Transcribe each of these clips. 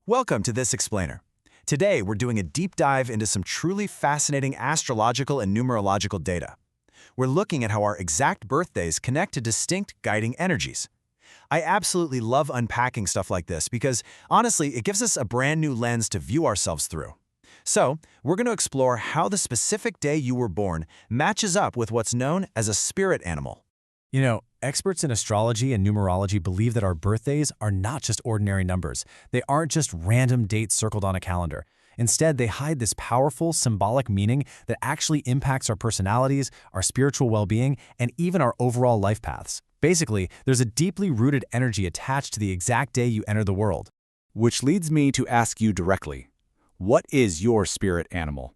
Welcome to this explainer. Today, we're doing a deep dive into some truly fascinating astrological and numerological data. We're looking at how our exact birthdays connect to distinct guiding energies. I absolutely love unpacking stuff like this because, honestly, it gives us a brand new lens to view ourselves through. So, we're going to explore how the specific day you were born matches up with what's known as a spirit animal. You know, experts in astrology and numerology believe that our birthdays are not just ordinary numbers. They aren't just random dates circled on a calendar. Instead, they hide this powerful, symbolic meaning that actually impacts our personalities, our spiritual well-being, and even our overall life paths. Basically, there's a deeply rooted energy attached to the exact day you enter the world. Which leads me to ask you directly, what is your spirit animal?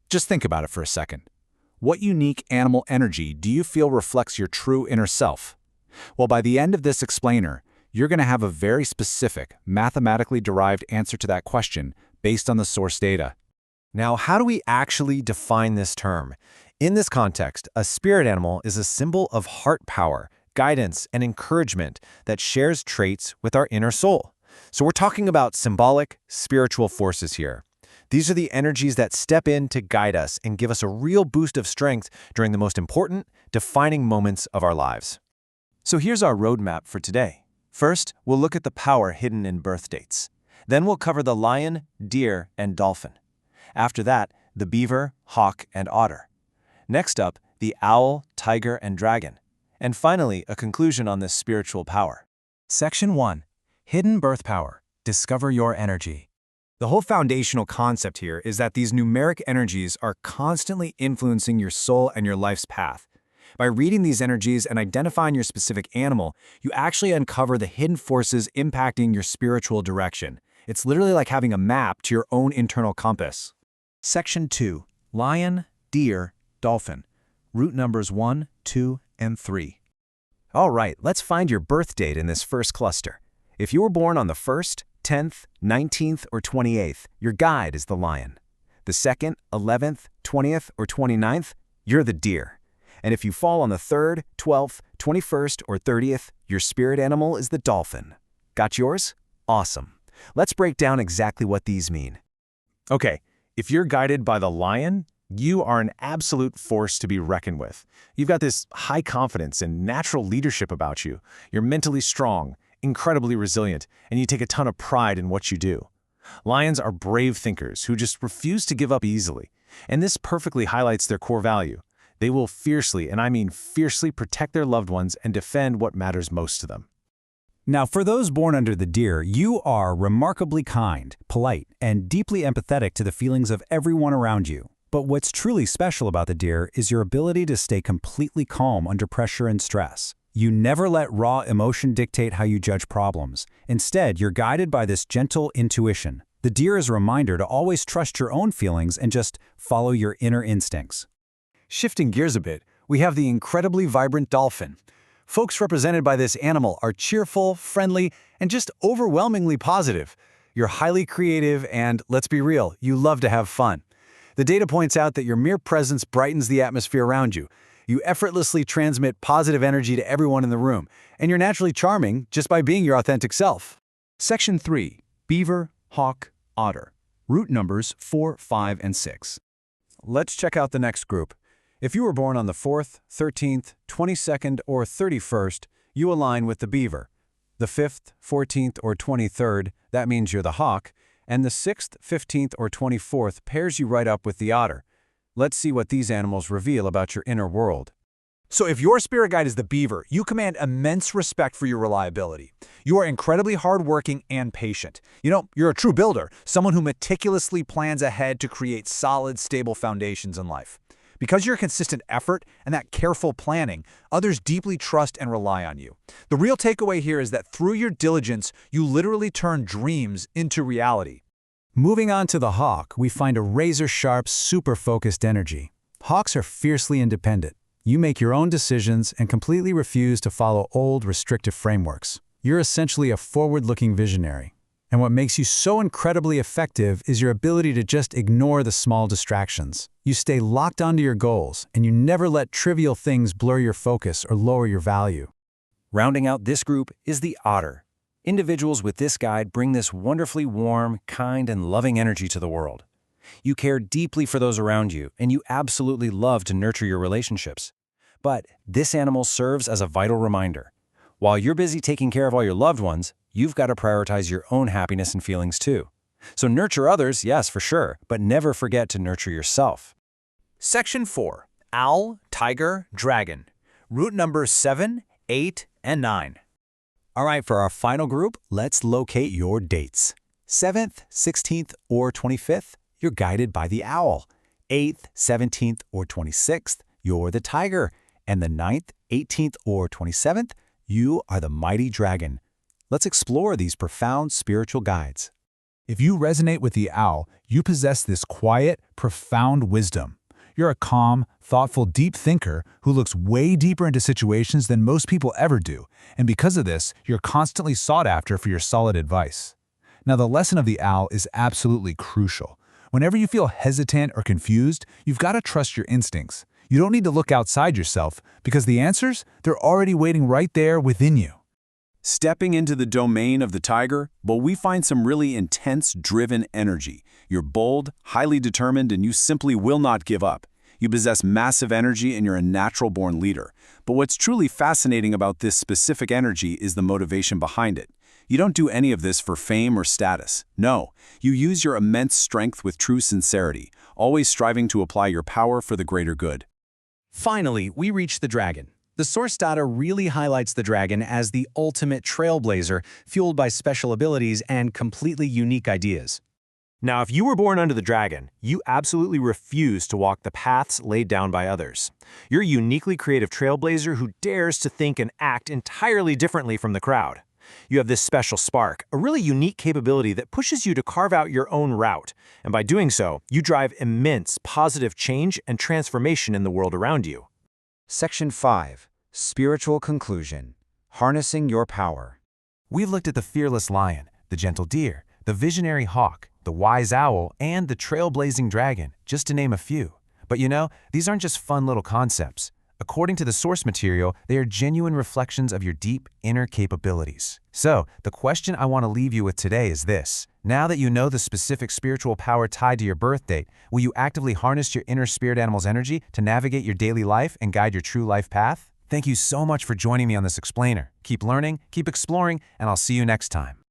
Just think about it for a second. What unique animal energy do you feel reflects your true inner self? Well, by the end of this explainer, you're going to have a very specific, mathematically derived answer to that question based on the source data. Now, how do we actually define this term? In this context, a spirit animal is a symbol of heart power, guidance, and encouragement that shares traits with our inner soul. So we're talking about symbolic, spiritual forces here. These are the energies that step in to guide us and give us a real boost of strength during the most important, defining moments of our lives. So here's our roadmap for today. First, we'll look at the power hidden in birth dates. Then we'll cover the lion, deer, and dolphin. After that, the beaver, hawk, and otter. Next up, the owl, tiger, and dragon. And finally, a conclusion on this spiritual power. Section 1. Hidden Birth Power. Discover your energy. The whole foundational concept here is that these numeric energies are constantly influencing your soul and your life's path. By reading these energies and identifying your specific animal, you actually uncover the hidden forces impacting your spiritual direction. It's literally like having a map to your own internal compass. Section 2. Lion, deer, dolphin. Root numbers 1, 2, and 3. All right, let's find your birth date in this first cluster. If you were born on the 1st, 10th, 19th, or 28th, your guide is the lion. The 2nd, 11th, 20th, or 29th, you're the deer. And if you fall on the 3rd, 12th, 21st, or 30th, your spirit animal is the dolphin. Got yours? Awesome. Let's break down exactly what these mean. Okay, if you're guided by the lion, you are an absolute force to be reckoned with. You've got this high confidence and natural leadership about you. You're mentally strong, incredibly resilient, and you take a ton of pride in what you do. Lions are brave thinkers who just refuse to give up easily, and this perfectly highlights their core value. They will fiercely, and I mean fiercely, protect their loved ones and defend what matters most to them. Now, for those born under the deer, you are remarkably kind, polite, and deeply empathetic to the feelings of everyone around you. But what's truly special about the deer is your ability to stay completely calm under pressure and stress. You never let raw emotion dictate how you judge problems. Instead, you're guided by this gentle intuition. The deer is a reminder to always trust your own feelings and just follow your inner instincts. Shifting gears a bit, we have the incredibly vibrant dolphin. Folks represented by this animal are cheerful, friendly, and just overwhelmingly positive. You're highly creative and, let's be real, you love to have fun. The data points out that your mere presence brightens the atmosphere around you. You effortlessly transmit positive energy to everyone in the room, and you're naturally charming just by being your authentic self. Section 3. Beaver, hawk, otter. Root numbers 4, 5, and 6. Let's check out the next group. If you were born on the 4th, 13th, 22nd, or 31st, you align with the beaver. The 5th, 14th, or 23rd, that means you're the hawk, and the 6th, 15th, or 24th pairs you right up with the otter. Let's see what these animals reveal about your inner world. So if your spirit guide is the beaver, you command immense respect for your reliability. You are incredibly hardworking and patient. You're a true builder, someone who meticulously plans ahead to create solid, stable foundations in life. Because of your consistent effort and that careful planning, others deeply trust and rely on you. The real takeaway here is that through your diligence, you literally turn dreams into reality. Moving on to the hawk, we find a razor-sharp, super-focused energy. Hawks are fiercely independent. You make your own decisions and completely refuse to follow old, restrictive frameworks. You're essentially a forward-looking visionary. And what makes you so incredibly effective is your ability to just ignore the small distractions. You stay locked onto your goals, and you never let trivial things blur your focus or lower your value. Rounding out this group is the otter. Individuals with this guide bring this wonderfully warm, kind, and loving energy to the world. You care deeply for those around you, and you absolutely love to nurture your relationships. But this animal serves as a vital reminder. While you're busy taking care of all your loved ones, you've got to prioritize your own happiness and feelings too. So nurture others, yes, for sure, but never forget to nurture yourself. Section 4. Owl, Tiger, Dragon. Route number 7, 8, and 9. All right, for our final group, let's locate your dates. 7th, 16th, or 25th, you're guided by the owl. 8th, 17th, or 26th, you're the tiger. And the 9th, 18th, or 27th, you are the mighty dragon. Let's explore these profound spiritual guides. If you resonate with the owl, you possess this quiet, profound wisdom. You're a calm, thoughtful, deep thinker who looks way deeper into situations than most people ever do, and because of this, you're constantly sought after for your solid advice. Now, the lesson of the owl is absolutely crucial. Whenever you feel hesitant or confused, you've got to trust your instincts. You don't need to look outside yourself, because the answers, they're already waiting right there within you. Stepping into the domain of the tiger, but we find some really intense, driven energy. You're bold, highly determined, and you simply will not give up. You possess massive energy and you're a natural-born leader. But what's truly fascinating about this specific energy is the motivation behind it. You don't do any of this for fame or status. No, you use your immense strength with true sincerity, always striving to apply your power for the greater good. Finally, we reach the dragon. The source data really highlights the dragon as the ultimate trailblazer, fueled by special abilities and completely unique ideas. Now, if you were born under the dragon, you absolutely refuse to walk the paths laid down by others. You're a uniquely creative trailblazer who dares to think and act entirely differently from the crowd. You have this special spark, a really unique capability that pushes you to carve out your own route, and by doing so, you drive immense positive change and transformation in the world around you. Section 5. Spiritual Conclusion. Harnessing Your Power. We've looked at the fearless lion, the gentle deer, the visionary hawk, the wise owl, and the trailblazing dragon, just to name a few. But you know, these aren't just fun little concepts. According to the source material, they are genuine reflections of your deep inner capabilities. So, the question I want to leave you with today is this. Now that you know the specific spiritual power tied to your birth date, will you actively harness your inner spirit animal's energy to navigate your daily life and guide your true life path? Thank you so much for joining me on this explainer. Keep learning, keep exploring, and I'll see you next time.